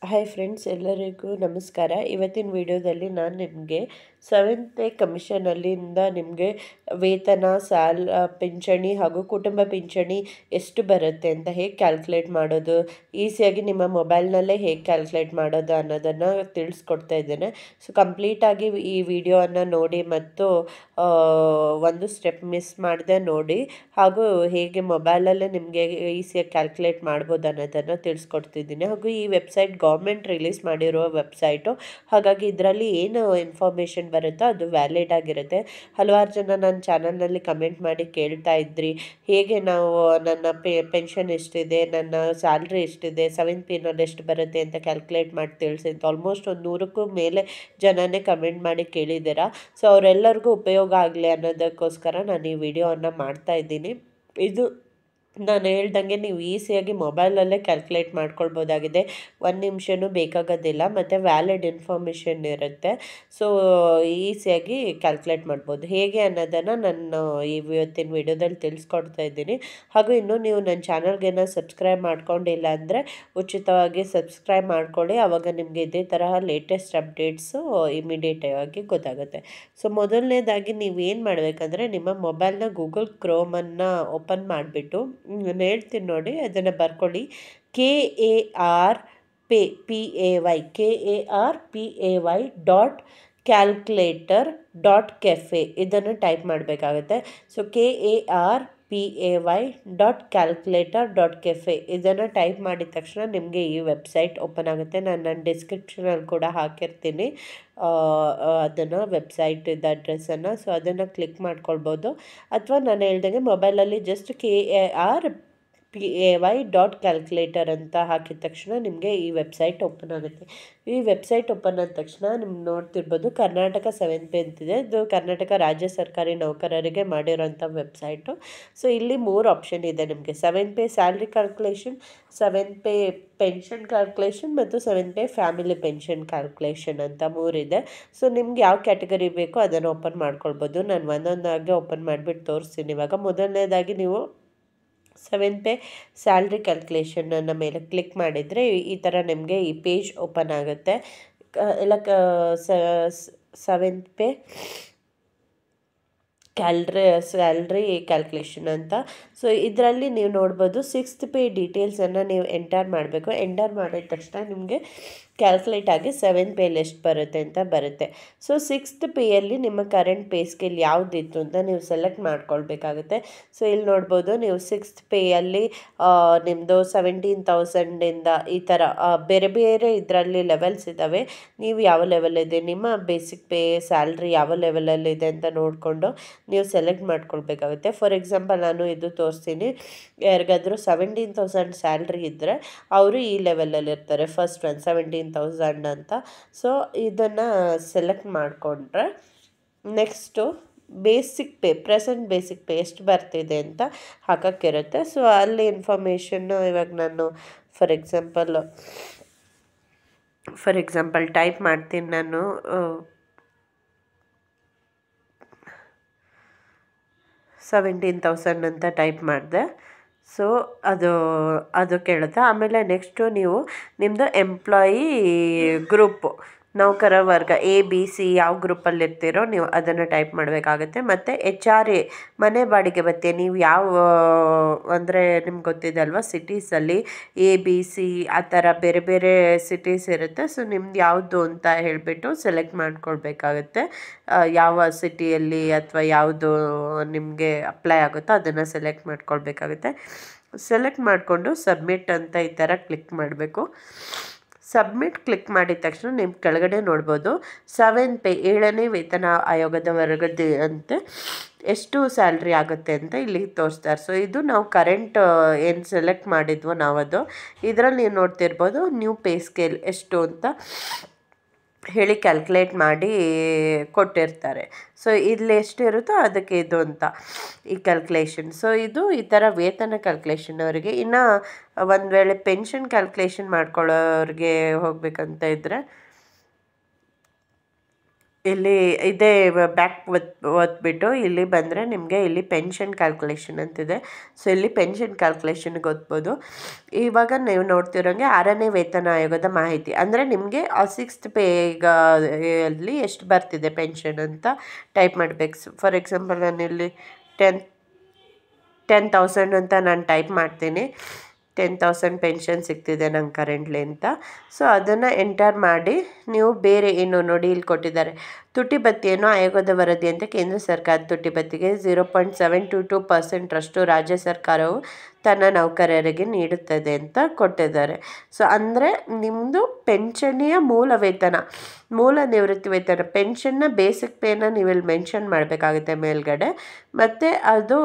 Hi friends, ಎಲ್ಲರಿಗೂ ನಮಸ್ಕಾರ. ಇವತ್ತಿನ ವಿಡಿಯೋದಲ್ಲಿ ನಾನು ನಿಮಗೆ 7th ಪೇ ಕಮಿಷನಲ್ಲಿಂದ ನಿಮಗೆ ವೇತನ, ಪಿಂಚಣಿ ಹಾಗೂ ಕುಟುಂಬ ಪಿಂಚಣಿ ಎಷ್ಟು ಬರುತ್ತೆ ಅಂತ ಹೇಗೆ ಕ್ಯಾಲ್ಕುಲೇಟ್ ಮಾಡೋದು, ಈಸಿಯಾಗಿ ನಿಮ್ಮ ಮೊಬೈಲ್ನಲ್ಲೇ ಹೇಗೆ ಕ್ಯಾಲ್ಕುಲೇಟ್ ಮಾಡೋದು ಅನ್ನೋದನ್ನು ತಿಳಿಸ್ಕೊಡ್ತಾ ಇದ್ದೇನೆ. ಸೊ ಕಂಪ್ಲೀಟಾಗಿ ಈ ವಿಡಿಯೋವನ್ನು ನೋಡಿ ಮತ್ತು ಒಂದು ಸ್ಟೆಪ್ ಮಿಸ್ ಮಾಡದೆ ನೋಡಿ, ಹಾಗೂ ಹೇಗೆ ಮೊಬೈಲಲ್ಲೇ ನಿಮಗೆ ಈಸಿಯಾಗಿ ಕ್ಯಾಲ್ಕುಲೇಟ್ ಮಾಡ್ಬೋದು ಅನ್ನೋದನ್ನು ತಿಳಿಸ್ಕೊಡ್ತಿದ್ದೀನಿ. ಹಾಗೂ ಈ ವೆಬ್ಸೈಟ್ ಗೌರ್ಮೆಂಟ್ ರಿಲೀಸ್ ಮಾಡಿರೋ ವೆಬ್ಸೈಟು, ಹಾಗಾಗಿ ಇದರಲ್ಲಿ ಏನು ಇನ್ಫಾರ್ಮೇಷನ್ ಬರುತ್ತೋ ಅದು ವ್ಯಾಲಿಡ್ ಆಗಿರುತ್ತೆ. ಹಲವಾರು ಜನ ನನ್ನ ಚಾನಲ್ನಲ್ಲಿ ಕಮೆಂಟ್ ಮಾಡಿ ಕೇಳ್ತಾ ಇದ್ರಿ, ಹೇಗೆ ನಾವು ನನ್ನ ಪೆನ್ಷನ್ ಎಷ್ಟಿದೆ, ನನ್ನ ಸ್ಯಾಲ್ರಿ ಎಷ್ಟಿದೆ, 7th ಪೇನಲ್ಲಿ ಎಷ್ಟು ಬರುತ್ತೆ ಅಂತ ಕ್ಯಾಲ್ಕುಲೇಟ್ ಮಾಡಿ ತಿಳಿಸಿ ಅಂತ ಆಲ್ಮೋಸ್ಟ್ ಒಂದು 100ಕ್ಕೂ ಮೇಲೆ ಜನನೇ ಕಮೆಂಟ್ ಮಾಡಿ ಕೇಳಿದ್ದೀರಾ. ಸೊ ಅವರೆಲ್ಲರಿಗೂ ಉಪಯೋಗ ಆಗಲಿ ಅನ್ನೋದಕ್ಕೋಸ್ಕರ ನಾನು ಈ ವಿಡಿಯೋವನ್ನು ಮಾಡ್ತಾ ಇದ್ದೀನಿ. ಇದು ನಾನು ಹೇಳ್ದಂಗೆ ನೀವು ಈಸಿಯಾಗಿ ಮೊಬೈಲಲ್ಲೇ ಕ್ಯಾಲ್ಕುಲೇಟ್ ಮಾಡ್ಕೊಳ್ಬೋದಾಗಿದೆ. 1 ನಿಮಿಷನೂ ಬೇಕಾಗೋದಿಲ್ಲ ಮತ್ತು ವ್ಯಾಲಿಡ್ ಇನ್ಫಾರ್ಮೇಷನ್ ಇರುತ್ತೆ. ಸೊ ಈಸಿಯಾಗಿ ಕ್ಯಾಲ್ಕುಲೇಟ್ ಮಾಡ್ಬೋದು. ಹೇಗೆ ಅನ್ನೋದನ್ನು ನಾನು ಇವತ್ತಿನ ವಿಡಿಯೋದಲ್ಲಿ ತಿಳಿಸ್ಕೊಡ್ತಾ ಇದ್ದೀನಿ. ಹಾಗೂ ಇನ್ನೂ ನೀವು ನನ್ನ ಚಾನಲ್ಗೆ ಸಬ್ಸ್ಕ್ರೈಬ್ ಮಾಡ್ಕೊಂಡಿಲ್ಲ ಅಂದರೆ ಉಚಿತವಾಗಿ ಸಬ್ಸ್ಕ್ರೈಬ್ ಮಾಡ್ಕೊಳ್ಳಿ. ಆವಾಗ ನಿಮಗೆ ಇದೇ ತರಹ ಲೇಟೆಸ್ಟ್ ಅಪ್ಡೇಟ್ಸು ಇಮಿಡಿಯೇಟಾಗಿ ಗೊತ್ತಾಗುತ್ತೆ. ಸೊ ಮೊದಲನೇದಾಗಿ ನೀವೇನು ಮಾಡಬೇಕಂದ್ರೆ, ನಿಮ್ಮ ಮೊಬೈಲ್ನ ಗೂಗಲ್ ಕ್ರೋಮನ್ನು ಓಪನ್ ಮಾಡಿಬಿಟ್ಟು ನಾನು ಹೇಳ್ತೀನಿ ನೋಡಿ, ಅದನ್ನು ಬರ್ಕೊಳ್ಳಿ. KARPAY .calculator.cafe ಇದನ್ನು ಟೈಪ್ ಮಾಡಬೇಕಾಗುತ್ತೆ. ಸೊ KARPAY.calculator.cafe ಇದನ್ನು ಟೈಪ್ ಮಾಡಿದ ತಕ್ಷಣ ನಿಮಗೆ ಈ ವೆಬ್ಸೈಟ್ ಓಪನ್ ಆಗುತ್ತೆ. ನಾನು ಡಿಸ್ಕ್ರಿಪ್ಷನಲ್ಲಿ ಕೂಡ ಹಾಕಿರ್ತೀನಿ ಅದನ್ನು, ವೆಬ್ಸೈಟಿದ ಅಡ್ರೆಸ್ಸನ್ನು. ಸೊ ಅದನ್ನು ಕ್ಲಿಕ್ ಮಾಡ್ಕೊಳ್ಬೋದು. ಅಥವಾ ನಾನು ಹೇಳ್ದಂಗೆ ಮೊಬೈಲಲ್ಲಿ ಜಸ್ಟ್ KARPAY.calculator ಅಂತ ಹಾಕಿದ ತಕ್ಷಣ ನಿಮಗೆ ಈ ವೆಬ್ಸೈಟ್ ಓಪನ್ ಆಗುತ್ತೆ. ಈ ವೆಬ್ಸೈಟ್ ಓಪನ್ ಆದ ತಕ್ಷಣ ನಿಮ್ಗೆ ನೋಡ್ತಿರ್ಬೋದು, ಕರ್ನಾಟಕ 7th ಪೇ ಅಂತಿದೆ. ಇದು ಕರ್ನಾಟಕ ರಾಜ್ಯ ಸರ್ಕಾರಿ ನೌಕರರಿಗೆ ಮಾಡಿರೋಂಥ ವೆಬ್ಸೈಟು. ಸೊ ಇಲ್ಲಿ 3 ಆಪ್ಷನ್ ಇದೆ ನಿಮಗೆ: 7th pay salary calculation, 7th pay pension calculation ಮತ್ತು 7th pay family pension calculation ಅಂತ 3 ಇದೆ. ಸೊ ನಿಮ್ಗೆ ಯಾವ ಕ್ಯಾಟಗರಿ ಬೇಕೋ ಅದನ್ನು ಓಪನ್ ಮಾಡ್ಕೊಳ್ಬೋದು. ನಾನು ಒಂದೊಂದಾಗಿ ಓಪನ್ ಮಾಡಿಬಿಟ್ಟು ತೋರಿಸ್ತೀನಿ. ಇವಾಗ ಮೊದಲನೇದಾಗಿ ನೀವು 7th ಪೇ ಸ್ಯಾಲ್ರಿ ಕ್ಯಾಲ್ಕುಲೇಷನ್ನ ಮೇಲೆ ಕ್ಲಿಕ್ ಮಾಡಿದರೆ ಈ ಥರ ನಿಮಗೆ ಈ ಪೇಜ್ ಓಪನ್ ಆಗುತ್ತೆ. ಎಲ್ಲ 7th ಪೇ ಸ್ಯಾಲ್ರಿ ಕ್ಯಾಲ್ಕುಲೇಷನ್ ಅಂತ. ಸೊ ಇದರಲ್ಲಿ ನೀವು ನೋಡ್ಬೋದು 6th ಪೇ ಡೀಟೇಲ್ಸನ್ನು ನೀವು ಎಂಟರ್ ಮಾಡಬೇಕು. ಎಂಟರ್ ಮಾಡಿದ ತಕ್ಷಣ ನಿಮಗೆ ಕ್ಯಾಲ್ಕುಲೇಟ್ ಆಗಿ 7th ಪೇಯಲ್ಲಿ ಎಷ್ಟು ಬರುತ್ತೆ ಅಂತ ಬರುತ್ತೆ. ಸೊ 6th ಪೇಯಲ್ಲಿ ನಿಮ್ಮ ಕರೆಂಟ್ ಪೇ ಸ್ಕೇಲ್ ಯಾವುದಿತ್ತು ಅಂತ ನೀವು ಸೆಲೆಕ್ಟ್ ಮಾಡ್ಕೊಳ್ಬೇಕಾಗುತ್ತೆ. ಸೊ ಇಲ್ಲಿ ನೋಡ್ಬೋದು, ನೀವು 6th ಪೇಯಲ್ಲಿ ನಿಮ್ಮದು 17,000ಇಂದ ಈ ಥರ ಬೇರೆ ಬೇರೆ ಇದರಲ್ಲಿ ಲೆವೆಲ್ಸ್ ಇದ್ದಾವೆ. ನೀವು ಯಾವ ಲೆವೆಲ್ ಇದೆ, ನಿಮ್ಮ ಬೇಸಿಕ್ ಪೇ ಸ್ಯಾಲ್ರಿ ಯಾವ ಲೆವೆಲಲ್ಲಿದೆ ಅಂತ ನೋಡಿಕೊಂಡು ನೀವು ಸೆಲೆಕ್ಟ್ ಮಾಡ್ಕೊಳ್ಬೇಕಾಗುತ್ತೆ. ಫಾರ್ ಎಕ್ಸಾಂಪಲ್ ನಾನು ಇದು ತೋರಿಸ್ತೀನಿ. ಯಾರಿಗಾದರೂ 17,000 ಸ್ಯಾಲ್ರಿ ಇದ್ದರೆ ಅವರು ಈ ಲೆವೆಲಲ್ಲಿ ಇರ್ತಾರೆ, ಫಸ್ಟ್ ಒನ್ 17,000 ಅಂತ. ಸೊ ಇದನ್ನು ಸೆಲೆಕ್ಟ್ ಮಾಡಿಕೊಂಡ್ರೆ next basic pay, present basic pay ಎಷ್ಟು ಬರ್ತಿದೆ ಅಂತ ಹಾಕೋಕ್ಕಿರುತ್ತೆ. ಸೊ ಅಲ್ಲಿ ಇನ್ಫಾರ್ಮೇಷನ್ನು ಇವಾಗ ನಾನು ಫಾರ್ ಎಕ್ಸಾಂಪಲ್ ಟೈಪ್ ಮಾಡ್ತೀನಿ. ನಾನು 17,000 ಅಂತ ಟೈಪ್ ಮಾಡಿದೆ. ಸೊ ಅದು ಕೇಳುತ್ತೆ. ಆಮೇಲೆ ನೆಕ್ಸ್ಟು ನೀವು ನಿಮ್ಮದು ಎಂಪ್ಲಾಯಿ ಗ್ರೂಪು, ನೌಕರ ವರ್ಗ ABC ಯಾವ ಗ್ರೂಪಲ್ಲಿ ಇರ್ತೀರೋ ನೀವು ಅದನ್ನು ಟೈಪ್ ಮಾಡಬೇಕಾಗುತ್ತೆ. ಮತ್ತು HRA ಮನೆ ಬಾಡಿಗೆ ಭತ್ಯೆ, ನೀವು ಯಾವ ಅಂದರೆ ನಿಮ್ಗೆ ಗೊತ್ತಿದೆ ಅಲ್ವಾ, ಸಿಟೀಸಲ್ಲಿ ABC ಆ ಥರ ಬೇರೆ ಬೇರೆ ಸಿಟೀಸ್ ಇರುತ್ತೆ. ಸೊ ನಿಮ್ದು ಯಾವುದು ಅಂತ ಹೇಳಿಬಿಟ್ಟು ಸೆಲೆಕ್ಟ್ ಮಾಡ್ಕೊಳ್ಬೇಕಾಗುತ್ತೆ. ಯಾವ ಸಿಟಿಯಲ್ಲಿ ಅಥವಾ ಯಾವುದು ನಿಮಗೆ ಅಪ್ಲೈ ಆಗುತ್ತೋ ಅದನ್ನು ಸೆಲೆಕ್ಟ್ ಮಾಡ್ಕೊಳ್ಬೇಕಾಗುತ್ತೆ. ಸೆಲೆಕ್ಟ್ ಮಾಡಿಕೊಂಡು ಸಬ್ಮಿಟ್ ಅಂತ ಈ ಥರ ಕ್ಲಿಕ್ ಮಾಡಬೇಕು. ಸಬ್ಮಿಟ್ ಕ್ಲಿಕ್ ಮಾಡಿದ ತಕ್ಷಣ ನಿಮ್ಮ ಕೆಳಗಡೆ ನೋಡ್ಬೋದು 7th ಪೇ 7ನೇ ವೇತನ ಆಯೋಗದ ವರ್ಗದ ಅಂತೆ ಎಷ್ಟು ಸ್ಯಾಲ್ರಿ ಆಗುತ್ತೆ ಅಂತ ಇಲ್ಲಿ ತೋರಿಸ್ತಾರೆ. ಸೊ ಇದು ನಾವು ಕರೆಂಟ್ ಏನು ಸೆಲೆಕ್ಟ್ ಮಾಡಿದ್ವೋ ನಾವದು, ಇದರಲ್ಲಿ ನೀವು ನೋಡ್ತಿರ್ಬೋದು ನ್ಯೂ ಪೇ ಸ್ಕೇಲ್ ಎಷ್ಟು ಅಂತ ಹೇಳಿ ಕ್ಯಾಲ್ಕುಲೇಟ್ ಮಾಡಿ ಕೊಟ್ಟಿರ್ತಾರೆ. ಸೊ ಇಲ್ಲಿ ಎಷ್ಟಿರುತ್ತೋ ಅದಕ್ಕೆ ಇದು ಅಂತ ಈ ಕ್ಯಾಲ್ಕುಲೇಷನ್. ಸೊ ಇದು ಈ ಥರ ವೇತನ ಕ್ಯಾಲ್ಕುಲೇಷನ್ ಅವರಿಗೆ. ಇನ್ನು ಒಂದು ವೇಳೆ ಪೆನ್ಷನ್ ಕ್ಯಾಲ್ಕುಲೇಷನ್ ಮಾಡ್ಕೊಳ್ಳೋರಿಗೆ ಹೋಗ್ಬೇಕಂತ ಇದ್ದರೆ ಇಲ್ಲಿ ಇದೇ ಬ್ಯಾಕ್ ಒತ್ಬಿಟ್ಟು ಇಲ್ಲಿ ಬಂದರೆ ನಿಮಗೆ ಇಲ್ಲಿ ಪೆನ್ಷನ್ ಕ್ಯಾಲ್ಕುಲೇಷನ್ ಅಂತಿದೆ. ಸೊ ಇಲ್ಲಿ ಪೆನ್ಷನ್ ಕ್ಯಾಲ್ಕುಲೇಷನ್ಗೆ ಒತ್ಬೋದು. ಇವಾಗ ನೀವು ನೋಡ್ತಿರೋಂಗೆ 6ನೇ ವೇತನ ಆಯೋಗದ ಮಾಹಿತಿ ಅಂದರೆ ನಿಮಗೆ ಆ 6th ಪೇಗಲ್ಲಿ ಎಷ್ಟು ಬರ್ತಿದೆ ಪೆನ್ಷನ್ ಅಂತ ಟೈಪ್ ಮಾಡಬೇಕು. ಫಾರ್ ಎಕ್ಸಾಂಪಲ್ ನಾನು ಇಲ್ಲಿ 10,000 ಅಂತ ನಾನು ಟೈಪ್ ಮಾಡ್ತೀನಿ. 10,000 ಪೆನ್ಷನ್ ಸಿಗ್ತಿದೆ ನಂಗೆ ಕರೆಂಟ್ಲಿ ಅಂತ. ಸೊ ಅದನ್ನು ಎಂಟರ್ ಮಾಡಿ ನೀವು ಬೇರೆ ಏನು ನೋಡಿ ಇಲ್ಲಿ ಕೊಟ್ಟಿದ್ದಾರೆ, ತುಟಿ ಭತ್ಯೆಯನ್ನು ಆಯೋಗದ ವರದಿಯಂತೆ ಕೇಂದ್ರ ಸರ್ಕಾರದ ತುಟಿ ಭತ್ಯೆಗೆ 0.722% ರಾಜ್ಯ ಸರ್ಕಾರವು ತನ್ನ ನೌಕರರಿಗೆ ನೀಡುತ್ತದೆ ಅಂತ ಕೊಟ್ಟಿದ್ದಾರೆ. ಸೊ ಅಂದರೆ ನಿಮ್ಮದು ಪೆನ್ಷನ್ನಿಯ ಮೂಲ ವೇತನ, ಮೂಲ ನಿವೃತ್ತಿ ವೇತನ, ಪೆನ್ಷನ್ನ ಬೇಸಿಕ್ ಪೇನ ನೀವು ಇಲ್ಲಿ ಮೆನ್ಷನ್ ಮಾಡಬೇಕಾಗುತ್ತೆ ಮೇಲ್ಗಡೆ. ಮತ್ತು ಅದು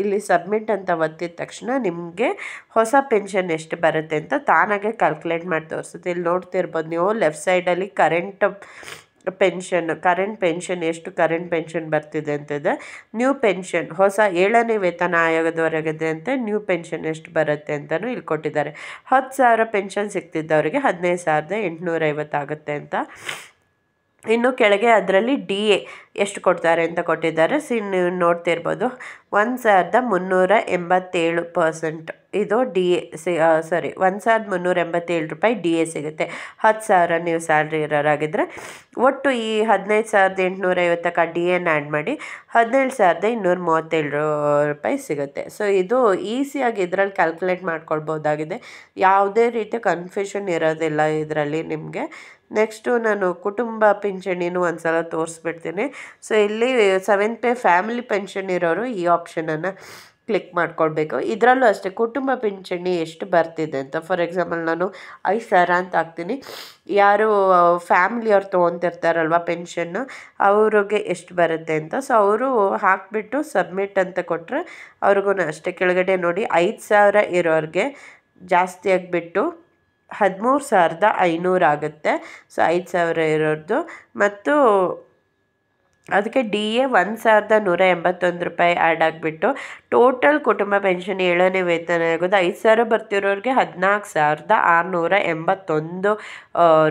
ಇಲ್ಲಿ ಸಬ್ಮಿಟ್ ಅಂತ ಒತ್ತಿದ ತಕ್ಷಣ ನಿಮಗೆ ಹೊಸ ಪೆನ್ಷನ್ ಎಷ್ಟು ಬರುತ್ತೆ ಅಂತ ತಾನಾಗೆ ಕ್ಯಾಲ್ಕುಲೇಟ್ ಮಾಡಿ ತೋರಿಸುತ್ತೆ. ಇಲ್ಲಿ ನೋಡ್ತಿರ್ಬೋದು ನೀವು ಲೆಫ್ಟ್ ಸೈಡಲ್ಲಿ ಕರೆಂಟ್ ಪೆನ್ಷನ್ ಎಷ್ಟು ಕರೆಂಟ್ ಪೆನ್ಷನ್ ಬರ್ತಿದೆ ಅಂತಿದೆ. ನ್ಯೂ ಪೆನ್ಷನ್ ಹೊಸ 7ನೇ ವೇತನ ಆಯೋಗದವರೆಗಿದೆ ಅಂತ ನ್ಯೂ ಪೆನ್ಷನ್ ಎಷ್ಟು ಬರುತ್ತೆ ಅಂತಲೂ ಇಲ್ಲಿ ಕೊಟ್ಟಿದ್ದಾರೆ. 10,000 ಪೆನ್ಷನ್ ಸಿಗ್ತಿದ್ದವರಿಗೆ 15,850 ಆಗುತ್ತೆ ಅಂತ. ಇನ್ನು ಕೆಳಗೆ ಅದರಲ್ಲಿ DA ಎಷ್ಟು ಕೊಡ್ತಾರೆ ಅಂತ ಕೊಟ್ಟಿದ್ದಾರೆ. ನೀವು ನೋಡ್ತಿರ್ಬೋದು 1,387%. ಇದು DA 1,387 ರೂಪಾಯಿ DA ಸಿಗುತ್ತೆ. 10,000 ನೀವು ಸ್ಯಾಲ್ರಿ ಇರೋರಾಗಿದ್ದರೆ. ಒಟ್ಟು ಈ 15,850ಕ್ಕೆ DAನ ಆ್ಯಡ್ ಮಾಡಿ 17,237 ರೂಪಾಯಿ ಸಿಗುತ್ತೆ. ಸೊ ಇದು ಈಸಿಯಾಗಿ ಇದರಲ್ಲಿ ಕ್ಯಾಲ್ಕುಲೇಟ್ ಮಾಡ್ಕೊಳ್ಬೋದಾಗಿದೆ. ಯಾವುದೇ ರೀತಿಯ ಕನ್ಫ್ಯೂಷನ್ ಇರೋದಿಲ್ಲ ಇದರಲ್ಲಿ ನಿಮಗೆ. ನೆಕ್ಸ್ಟು ನಾನು ಕುಟುಂಬ ಪಿಂಚಣಿನೂ ಒಂದು ಸಲ ತೋರಿಸ್ಬಿಡ್ತೀನಿ. ಸೊ ಇಲ್ಲಿ 7th ಪೇ ಫ್ಯಾಮಿಲಿ ಪೆನ್ಷನ್ ಇರೋರು ಈ ಆಪ್ಷನನ್ನು ಕ್ಲಿಕ್ ಮಾಡ್ಕೊಳ್ಬೇಕು. ಇದರಲ್ಲೂ ಅಷ್ಟೇ ಕುಟುಂಬ ಪಿಂಚಣಿ ಎಷ್ಟು ಬರ್ತಿದೆ ಅಂತ. ಫಾರ್ ಎಕ್ಸಾಂಪಲ್ ನಾನು 5,000 ಅಂತ ಹಾಕ್ತೀನಿ. ಯಾರು ಫ್ಯಾಮಿಲಿಯವ್ರು ತೊಗೊತಿರ್ತಾರಲ್ವ ಪೆನ್ಷನ್ನು, ಅವ್ರಿಗೆ ಎಷ್ಟು ಬರುತ್ತೆ ಅಂತ. ಸೊ ಅವರು ಹಾಕಿಬಿಟ್ಟು ಸಬ್ಮಿಟ್ ಅಂತ ಕೊಟ್ಟರೆ ಅವ್ರಿಗೂ ಅಷ್ಟೇ ಕೆಳಗಡೆ ನೋಡಿ 5,000 ಇರೋರಿಗೆ ಜಾಸ್ತಿ ಆಗಿಬಿಟ್ಟು 13,500 ಆಗುತ್ತೆ. ಸೊ 5,000 ಇರೋದು. ಮತ್ತು ಅದಕ್ಕೆ DA 1,181 ರೂಪಾಯಿ ಆ್ಯಡ್ ಆಗಿಬಿಟ್ಟು ಟೋಟಲ್ ಕುಟುಂಬ ಪೆನ್ಷನ್ 7ನೇ ವೇತನ ಆಗೋದು 5,000 ಬರ್ತಿರೋರಿಗೆ 14,681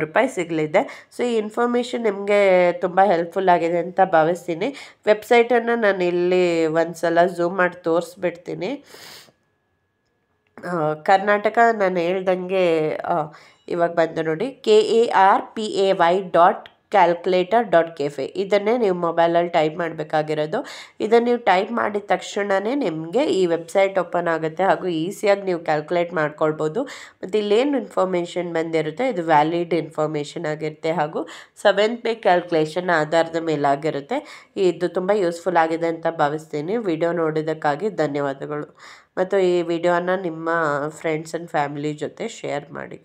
ರೂಪಾಯಿ ಸಿಗಲಿದೆ. ಸೊ ಈ ಇನ್ಫಾರ್ಮೇಷನ್ ನಿಮಗೆ ತುಂಬ ಹೆಲ್ಪ್ಫುಲ್ ಆಗಿದೆ ಅಂತ ಭಾವಿಸ್ತೀನಿ. ವೆಬ್ಸೈಟನ್ನು ನಾನು ಇಲ್ಲಿ ಒಂದು ಸಲ ಝೂಮ್ ಮಾಡಿ ತೋರಿಸ್ಬಿಡ್ತೀನಿ. ಕರ್ನಾಟಕ ನಾನು ಹೇಳ್ದಂಗೆ ಇವಾಗ ಬಂದು ನೋಡಿ KARPAY.calculator.cafe. ಇದನ್ನೇ ನೀವು ಮೊಬೈಲಲ್ಲಿ ಟೈಪ್ ಮಾಡಬೇಕಾಗಿರೋದು. ಇದನ್ನು ನೀವು ಟೈಪ್ ಮಾಡಿದ ತಕ್ಷಣವೇ ನಿಮಗೆ ಈ ವೆಬ್ಸೈಟ್ ಓಪನ್ ಆಗುತ್ತೆ ಹಾಗೂ ಈಸಿಯಾಗಿ ನೀವು ಕ್ಯಾಲ್ಕುಲೇಟ್ ಮಾಡ್ಕೊಳ್ಬೋದು. ಮತ್ತು ಇಲ್ಲೇನು ಇನ್ಫಾರ್ಮೇಷನ್ ಬಂದಿರುತ್ತೆ ಇದು ವ್ಯಾಲಿಡ್ ಇನ್ಫಾರ್ಮೇಷನ್ ಆಗಿರುತ್ತೆ ಹಾಗೂ 7th ಪೇ ಕ್ಯಾಲ್ಕುಲೇಷನ್ ಆಧಾರದ ಮೇಲಾಗಿರುತ್ತೆ. ಇದು ತುಂಬ ಯೂಸ್ಫುಲ್ ಆಗಿದೆ ಅಂತ ಭಾವಿಸ್ತೀನಿ. ವಿಡಿಯೋ ನೋಡಿದ್ದಕ್ಕಾಗಿ ಧನ್ಯವಾದಗಳು. ಮತ್ತು ಈ ವಿಡಿಯೋನ ನಿಮ್ಮ ಫ್ರೆಂಡ್ಸ್ ಆ್ಯಂಡ್ ಫ್ಯಾಮಿಲಿ ಜೊತೆ ಶೇರ್ ಮಾಡಿ.